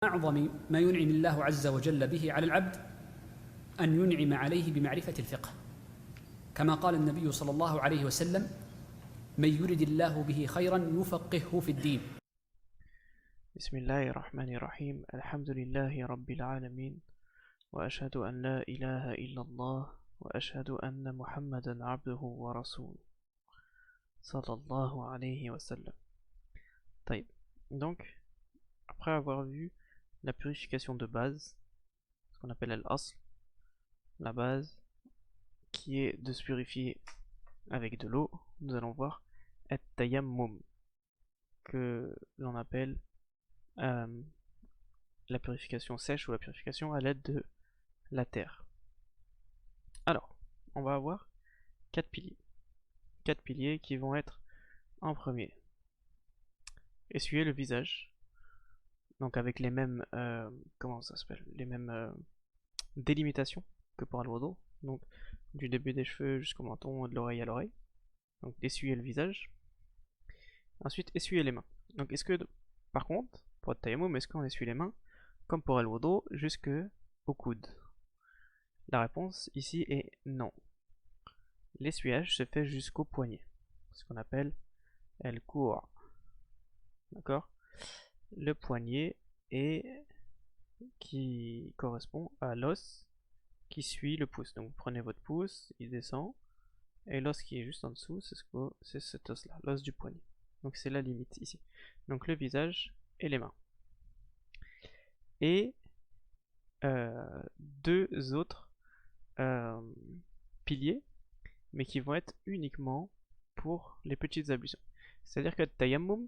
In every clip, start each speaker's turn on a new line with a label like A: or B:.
A: أعظم ما ينعم الله عز وجل به على العبد أن ينعم عليه بمعرفة الفقه، كما قال النبي صلى الله عليه وسلم: من يرد الله به خيرا يفقهه في الدين.
B: بسم الله الرحمن الرحيم. الحمد لله رب العالمين، وأشهد أن لا إله إلا الله، وأشهد أن محمدا عبده ورسوله صلى الله عليه وسلم. طيب. Donc, après avoir vu la purification de base, ce qu'on appelle al-asl, la base, qui est de se purifier avec de l'eau, nous allons voir at-tayammum, que l'on appelle la purification sèche ou la purification à l'aide de la terre. Alors, on va avoir 4 piliers. 4 piliers qui vont être en premier. Essuyer le visage, donc avec les mêmes, comment ça s'appelle, les mêmes délimitations que pour al-wudu, donc du début des cheveux jusqu'au menton, de l'oreille à l'oreille. Donc essuyer le visage. Ensuite, essuyer les mains. Donc est-ce que, par contre, pour le tayammum, est-ce qu'on essuie les mains comme pour al-wudu jusque au coude? La réponse ici est non. L'essuyage se fait jusqu'au poignet, ce qu'on appelle el-cour. D'accord? Le poignet est qui correspond à l'os qui suit le pouce. Donc vous prenez votre pouce, il descend, et l'os qui est juste en dessous, c'est cet os-là, l'os du poignet. Donc c'est la limite ici. Donc le visage et les mains. Et deux autres piliers, mais qui vont être uniquement pour les petites ablutions. C'est-à-dire que tayammum,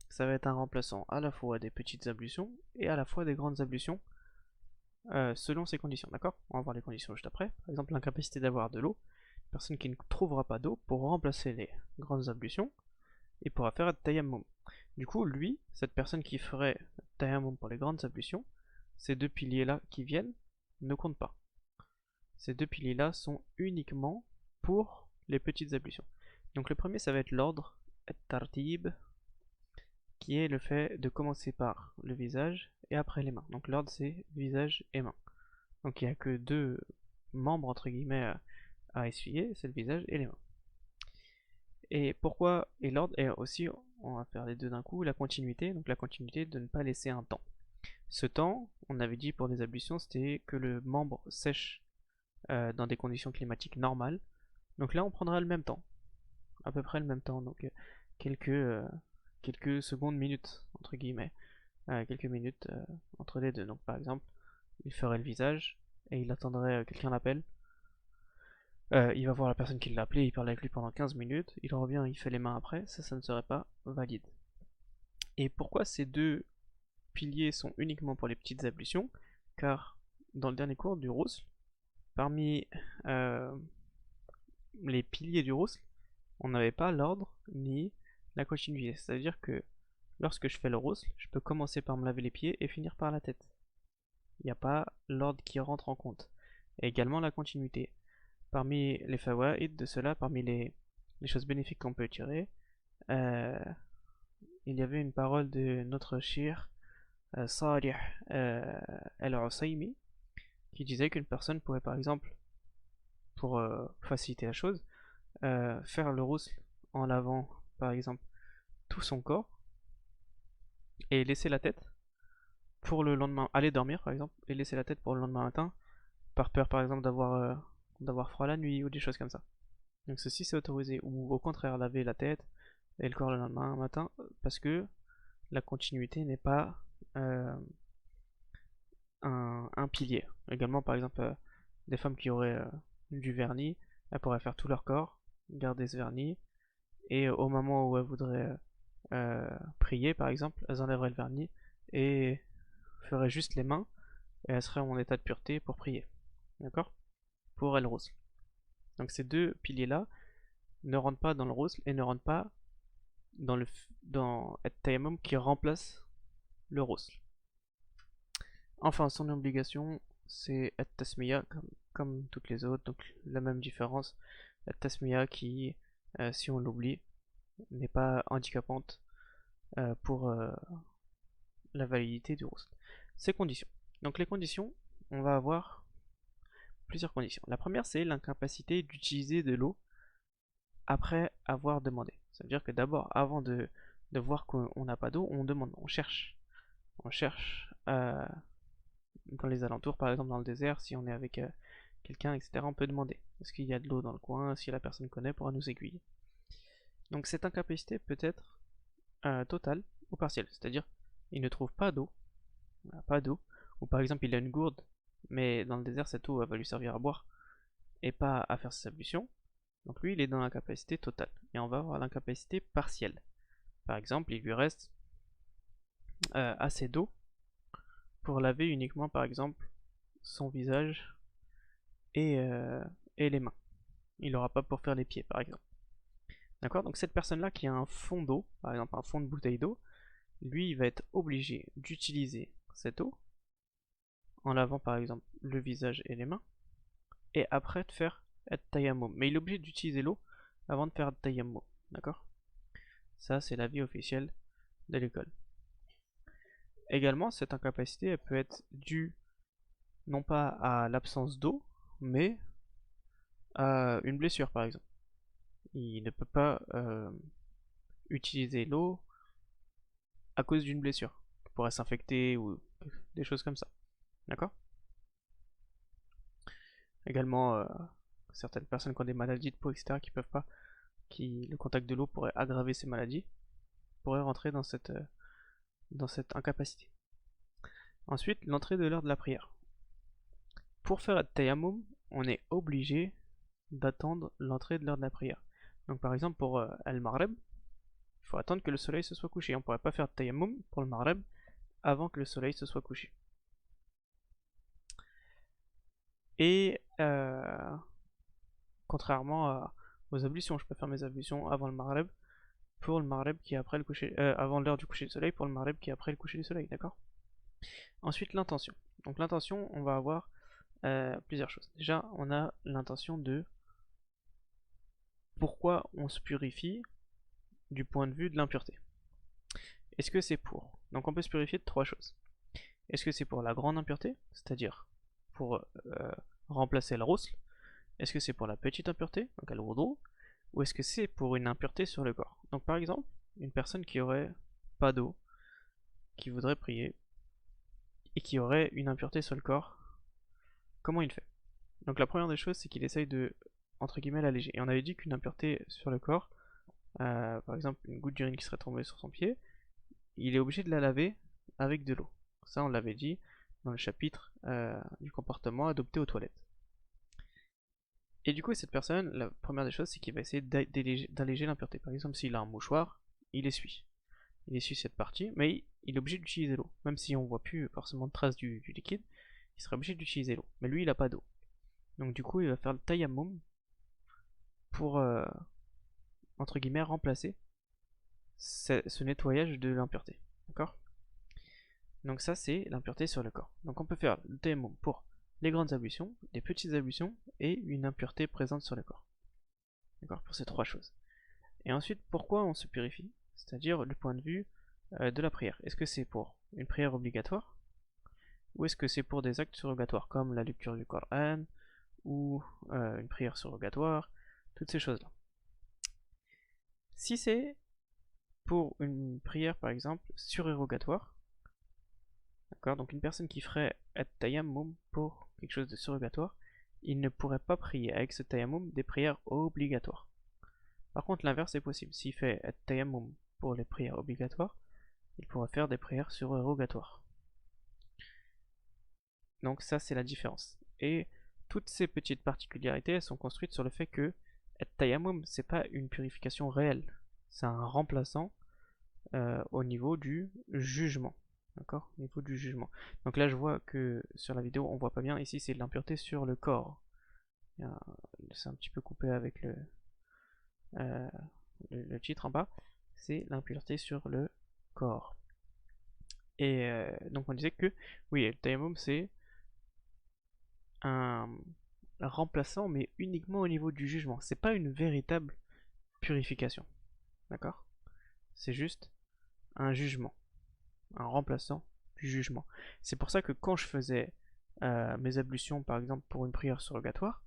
B: ça va être un remplaçant à la fois des petites ablutions et à la fois des grandes ablutions selon ces conditions, d'accord? On va voir les conditions juste après. Par exemple, l'incapacité d'avoir de l'eau. Une personne qui ne trouvera pas d'eau pour remplacer les grandes ablutions, il pourra faire tayammum. Du coup, lui, cette personne qui ferait tayammum pour les grandes ablutions, ces deux piliers-là qui viennent ne comptent pas. Ces deux piliers-là sont uniquement pour les petites ablutions. Donc le premier, ça va être l'ordre, at-tartib, qui est le fait de commencer par le visage et après les mains. Donc l'ordre, c'est visage et mains. Donc il n'y a que deux membres, entre guillemets, à essuyer, c'est le visage et les mains. Et pourquoi, et l'ordre, et aussi, on va faire les deux d'un coup, la continuité, donc la continuité de ne pas laisser un temps. Ce temps, on avait dit pour les ablutions, c'était que le membre sèche dans des conditions climatiques normales. Donc là, on prendra le même temps, à peu près le même temps, donc quelques secondes, minutes, entre guillemets, quelques minutes entre les deux. Donc par exemple, il ferait le visage et il attendrait quelqu'un l'appelle. Il va voir la personne qui l'a appelé, il parle avec lui pendant 15 minutes, il revient, il fait les mains après, ça ne serait pas valide. Et pourquoi ces deux piliers sont uniquement pour les petites ablutions? Car dans le dernier cours du Rousl, parmi les piliers du Rousl, on n'avait pas l'ordre ni la continuité. C'est-à-dire que lorsque je fais le Rousl, je peux commencer par me laver les pieds et finir par la tête. Il n'y a pas l'ordre qui rentre en compte. Et également la continuité. Parmi les fawaïd de cela, parmi les choses bénéfiques qu'on peut tirer, il y avait une parole de notre shir Salih al-Usaymi qui disait qu'une personne pourrait par exemple, pour faciliter la chose, faire le rousl en lavant par exemple tout son corps et laisser la tête pour le lendemain, aller dormir par exemple, et laisser la tête pour le lendemain matin, par peur par exemple d'avoir froid la nuit ou des choses comme ça. Donc ceci c'est autorisé, ou au contraire laver la tête et le corps le lendemain matin, parce que la continuité n'est pas un pilier. Également par exemple des femmes qui auraient du vernis, elles pourraient faire tout leur corps, garder ce vernis, et au moment où elles voudraient prier par exemple, elles enlèveraient le vernis et feraient juste les mains, et elles seraient en état de pureté pour prier. D'accord? Pour el rousl. Donc ces deux piliers-là ne rentrent pas dans le rousl et ne rentrent pas dans at-tayammum qui remplace le rousl. Enfin, son obligation, c'est at-tasmiya comme toutes les autres, donc la même différence. At-tasmiya qui, si on l'oublie, n'est pas handicapante pour la validité du rousl. Ces conditions. Donc les conditions, on va avoir plusieurs conditions. La première, c'est l'incapacité d'utiliser de l'eau après avoir demandé. Ça veut dire que d'abord, avant de voir qu'on n'a pas d'eau, on demande, on cherche. On cherche dans les alentours, par exemple dans le désert, si on est avec quelqu'un, etc., on peut demander. Est-ce qu'il y a de l'eau dans le coin? Si la personne connaît, pourra nous aiguiller. Donc cette incapacité peut être totale ou partielle. C'est-à-dire, il ne trouve pas d'eau, pas d'eau, ou par exemple il a une gourde, mais dans le désert cette eau va lui servir à boire et pas à faire ses ablutions. Donc lui il est dans l'incapacité totale. Et on va avoir l'incapacité partielle. Par exemple, il lui reste assez d'eau pour laver uniquement par exemple son visage et les mains. Il n'aura pas pour faire les pieds par exemple. D'accord? Donc cette personne-là qui a un fond d'eau, par exemple un fond de bouteille d'eau, lui il va être obligé d'utiliser cette eau en lavant par exemple le visage et les mains, et après de faire at-tayammum. Mais il est obligé d'utiliser l'eau avant de faire at-tayammum. D'accord? Ça c'est l'avis officiel de l'école. Également, cette incapacité elle peut être due non pas à l'absence d'eau, mais à une blessure par exemple. Il ne peut pas utiliser l'eau à cause d'une blessure. Il pourrait s'infecter ou des choses comme ça. D'accord? Également, certaines personnes qui ont des maladies de peau, etc., qui peuvent pas, le contact de l'eau pourrait aggraver ces maladies, pourraient rentrer dans cette incapacité. Ensuite, l'entrée de l'heure de la prière. Pour faire at-tayammum, on est obligé d'attendre l'entrée de l'heure de la prière. Donc par exemple pour al-maghrib, il faut attendre que le soleil se soit couché. On ne pourrait pas faire at-tayammum pour le maghrib avant que le soleil se soit couché. Et contrairement aux ablutions, je peux faire mes ablutions avant le maghrib pour le maghrib qui est après le coucher, avant l'heure du coucher du soleil pour le maghrib qui est après le coucher du soleil, d'accord? Ensuite l'intention. Donc l'intention, on va avoir plusieurs choses. Déjà, on a l'intention de pourquoi on se purifie du point de vue de l'impureté. Est-ce que c'est pour? Donc on peut se purifier de trois choses. Est-ce que c'est pour la grande impureté, c'est-à-dire pour remplacer le rousl? Est-ce que c'est pour la petite impureté, donc al wudu, ou est-ce que c'est pour une impureté sur le corps? Donc par exemple, une personne qui aurait pas d'eau, qui voudrait prier, et qui aurait une impureté sur le corps, comment il fait? Donc la première des choses, c'est qu'il essaye de, entre guillemets, l'alléger. Et on avait dit qu'une impureté sur le corps, par exemple une goutte d'urine qui serait tombée sur son pied, il est obligé de la laver avec de l'eau. Ça on l'avait dit dans le chapitre du comportement adopté aux toilettes. Et du coup cette personne, la première des choses c'est qu'il va essayer d'alléger l'impureté. Par exemple s'il a un mouchoir, il essuie. Il essuie cette partie, mais il est obligé d'utiliser l'eau. Même si on voit plus forcément de traces du liquide, il serait obligé d'utiliser l'eau. Mais lui il n'a pas d'eau. Donc du coup il va faire le tayammum pour entre guillemets remplacer ce nettoyage de l'impureté. D'accord? Donc ça c'est l'impureté sur le corps. Donc on peut faire le tayammum pour les grandes ablutions, les petites ablutions et une impureté présente sur le corps. D'accord? Pour ces trois choses. Et ensuite pourquoi on se purifie? C'est-à-dire du point de vue de la prière. Est-ce que c'est pour une prière obligatoire? Ou est-ce que c'est pour des actes surrogatoires comme la lecture du Coran ou une prière surrogatoire, toutes ces choses-là. Si c'est pour une prière par exemple surérogatoire, d'accord, donc une personne qui ferait at-tayammum pour quelque chose de surrogatoire, il ne pourrait pas prier avec ce tayammum des prières obligatoires. Par contre l'inverse est possible, s'il fait at-tayammum pour les prières obligatoires, il pourra faire des prières surérogatoires. Donc ça c'est la différence. Et toutes ces petites particularités elles sont construites sur le fait que at-tayammum c'est pas une purification réelle, c'est un remplaçant au niveau du jugement. D'accord? Au niveau du jugement. Donc là je vois que sur la vidéo on voit pas bien, ici c'est de l'impureté sur le corps. C'est un petit peu coupé avec le titre en bas, c'est l'impureté sur le corps. Et donc on disait que oui, le tayammum c'est un remplaçant, mais uniquement au niveau du jugement. C'est pas une véritable purification. D'accord? C'est juste un jugement, un remplaçant du du jugement. C'est pour ça que quand je faisais mes ablutions, par exemple pour une prière surrogatoire,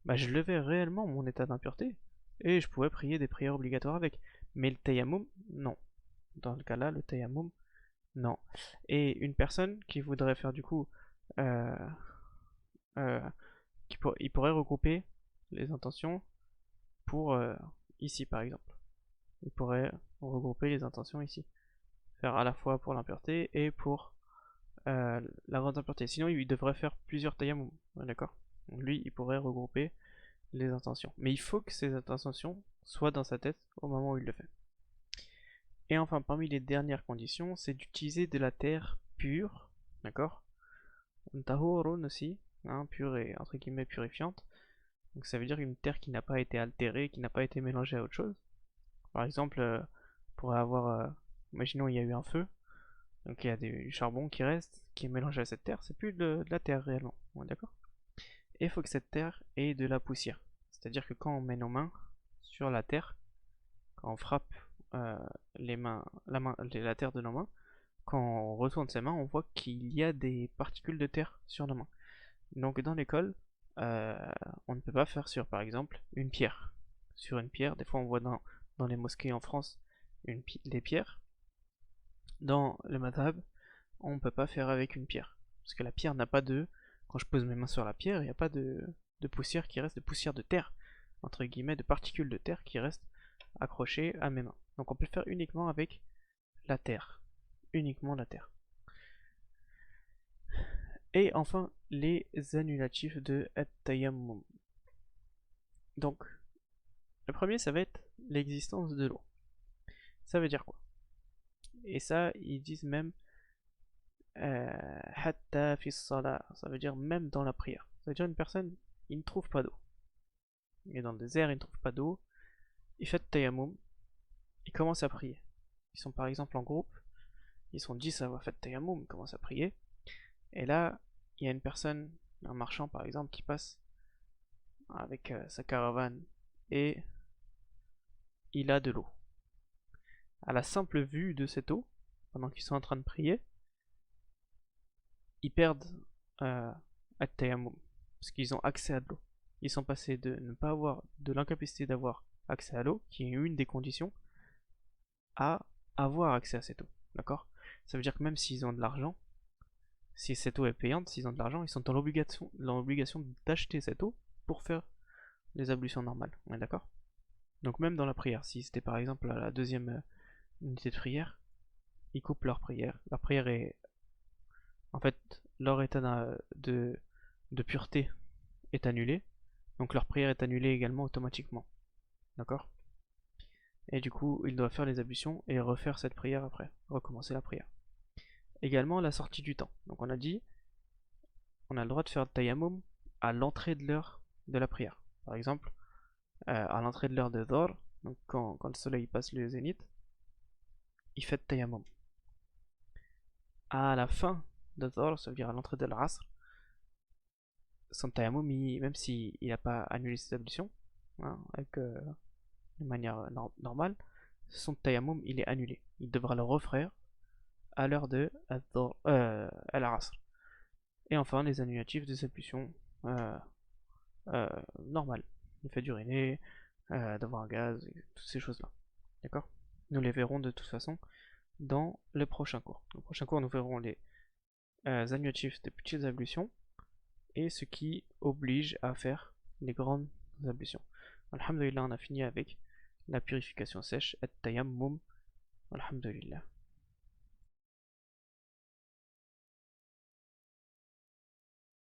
B: bah, je levais réellement mon état d'impureté et je pouvais prier des prières obligatoires avec. Mais le tayammum, non. Dans le cas là, le tayammum, non. Et une personne qui voudrait faire du coup, euh, euh, il pourrait regrouper les intentions pour ici par exemple. Il pourrait regrouper les intentions ici. Faire à la fois pour l'impureté et pour la grande impureté. Sinon, il devrait faire plusieurs tayammum. D'accord? Lui, il pourrait regrouper les intentions. Mais il faut que ces intentions soient dans sa tête au moment où il le fait. Et enfin, parmi les dernières conditions, c'est d'utiliser de la terre pure. D'accord? Tahorun aussi, hein, pure et entre guillemets purifiante. Donc ça veut dire une terre qui n'a pas été altérée, qui n'a pas été mélangée à autre chose. Par exemple, pourrait avoir, imaginons il y a eu un feu, donc il y a du charbon qui reste, qui est mélangé à cette terre, c'est plus de la terre réellement, d'accord? Et il faut que cette terre ait de la poussière. C'est-à-dire que quand on met nos mains sur la terre, quand on frappe la terre de nos mains, quand on retourne ses mains, on voit qu'il y a des particules de terre sur nos mains. Donc dans l'école, on ne peut pas faire sur, par exemple, une pierre. Sur une pierre, des fois on voit dans les mosquées en France des pierres. Dans le madhab, on ne peut pas faire avec une pierre. Parce que la pierre n'a pas de... Quand je pose mes mains sur la pierre, il n'y a pas de poussière qui reste, de poussière de terre, entre guillemets, de particules de terre qui restent accrochées à mes mains. Donc on peut le faire uniquement avec la terre. Uniquement la terre. Et enfin, les annulatifs de at-tayammum. Donc, le premier, ça va être l'existence de l'eau. Ça veut dire quoi? Et ça, ils disent même hatta fi salah, ça veut dire même dans la prière. Ça veut dire une personne, il ne trouve pas d'eau. Il est dans le désert, il ne trouve pas d'eau. Il fait tayammum, il commence à prier. Ils sont par exemple en groupe, ils sont 10 à avoir fait tayammum, ils commencent à prier. Et là, il y a une personne, un marchand par exemple, qui passe avec sa caravane et il a de l'eau. À la simple vue de cette eau, pendant qu'ils sont en train de prier, ils perdent at-tayammum, parce qu'ils ont accès à de l'eau. Ils sont passés de ne pas avoir, de l'incapacité d'avoir accès à l'eau, qui est une des conditions, à avoir accès à cette eau. D'accord? Ça veut dire que même s'ils ont de l'argent, si cette eau est payante, s'ils ont de l'argent, ils sont dans l'obligation d'acheter cette eau pour faire les ablutions normales. On est d'accord? Donc même dans la prière, si c'était par exemple la deuxième unité de prière, ils coupent leur prière. Leur prière est... En fait, leur état de pureté est annulé, donc leur prière est annulée également automatiquement. D'accord? Et du coup, ils doivent faire les ablutions et refaire cette prière après, recommencer la prière. Également la sortie du temps. Donc on a dit, on a le droit de faire le tayammum à l'entrée de l'heure de la prière. Par exemple, à l'entrée de l'heure de Dhor, donc quand le soleil passe le zénith, il fait tayammum. À la fin de Dhor, ça veut dire à l'entrée de l'Asr, son tayammum, même s'il n'a pas annulé ses ablutions, hein, avec, de manière normale, son tayammum il est annulé. Il devra le refaire à l'heure de al-Asr. Et enfin, les annulatifs des ablutions normales. Le fait d'uriner, d'avoir un gaz, et toutes ces choses-là. D'accord? Nous les verrons de toute façon dans le prochain cours. Dans le prochain cours, nous verrons les annulatifs des petites ablutions et ce qui oblige à faire les grandes ablutions. Alhamdulillah, on a fini avec la purification sèche, at-tayammum. Alhamdulillah.